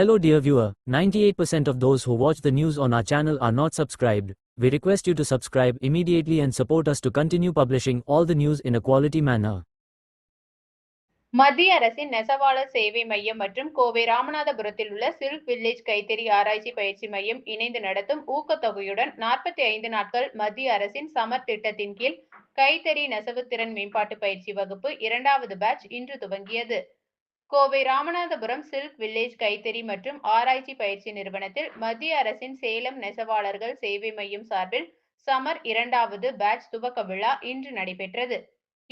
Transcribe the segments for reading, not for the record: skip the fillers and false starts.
Hello dear viewer, 98% of those who watch the news on our channel are not subscribed. We request you to subscribe immediately and support us to continue publishing all the news in a quality manner. மத்திய அரசின் நெசவாளர் சேவை மையம் மற்றும் கோவை ராமநாதபுரத்தில் உள்ள silk village கைத்தறி ஆராய்ச்சி பயிற்சி மையம் இணைந்து நடத்தும் ஊக்கத்தொகையுடன் 45 நாட்கள் மத்திய அரசின் சமர் திட்டத்தின் கீழ் கைத்தறி நெசவு திறன் மேம்பாட்டு பயிற்சி வகுப்பு 2வது பேட்ச் இன்று துவங்கியது. கோவை ராமநாதபுரம் சில்க் வில்லேஜ் கைத்தறி மற்றும் ஆராய்ச்சி பயிற்சி நிறுவனத்தில் மத்திய அரசின் சேலம் நெசவாளர்கள் சேவை மையம் சார்பில் சமர் 2வது பேட்ச் துவக்க விழா இன்று நடைபெற்றது.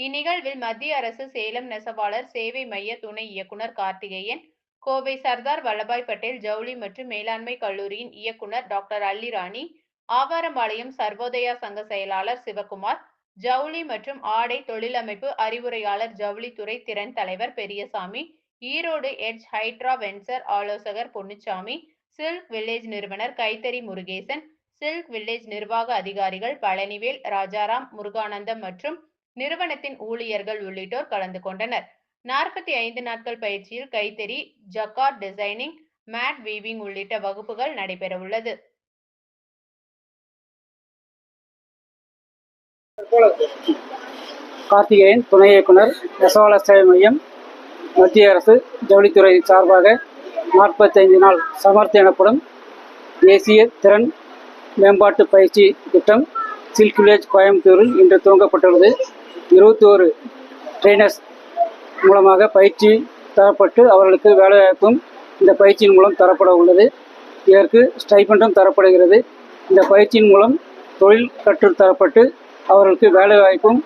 இந்நிகழ்வில் மத்திய அரசு சேலம் நெசவாளர் சேவை மைய துணை இயக்குனர் கார்த்திகேயன், கோவை சர்தார் வல்லபாய் பட்டேல் ஜவுளி மற்றும் மேலாண்மை கல்லூரியின் இயக்குனர் டாக்டர் அல்லிராணி, ஆவாரம்பாளையம் சர்வோதயா சங்க செயலாளர் சிவகுமார், ஜவுளி மற்றும் ஆடை தொழிலமைப்பு அறிவுரையாளர் ஜவுளித்துறை திறன் தலைவர் Periyasamy, Erode edge hydra venture ஆலோசகர் பொன்னுச்சாமி, சில்க் வில்லேஜ் நிறுவனர் கைத்தறி முருகேசன், சில்க் வில்லேஜ் நிர்வாக அதிகாரிகள் பழனிவேல், ராஜாராம், முருகானந்தம் மற்றும் நிறுவனத்தின் ஊழியர்கள் உள்ளிட்டோர் கலந்து கொண்டனர். 45 நாட்கள் பயிற்சியில் கைத்தறி, ஜக்கார்ட் டிசைனிங், மேட் வீவிங் உள்ளிட்ட வகுப்புகள் நடைபெற உள்ளது. கார்த்திகேயன், துணை இயக்குனர், நெசவாளர் சேவை மையம், மத்திய அரசு ஜவுளித்துறை சார்பாக 45 நாள் சமர்த் எனப்படும் தேசிய திறன் மேம்பாட்டு பயிற்சி திட்டம் சில்க் வில்லேஜ் கோயம்புத்தூரில் இன்று துவங்கப்பட்டுள்ளது. 21 ட்ரெயினர்ஸ் மூலமாக பயிற்சி தரப்பட்டு அவர்களுக்கு வேலைவாய்ப்பும் இந்த பயிற்சியின் மூலம் தரப்பட உள்ளது. இதற்கு ஸ்டைபண்டும் தரப்படுகிறது. இந்த பயிற்சியின் மூலம் தொழில் கற்றுத்தரப்பட்டு அவர்களுக்கு வேலைவாய்ப்பும்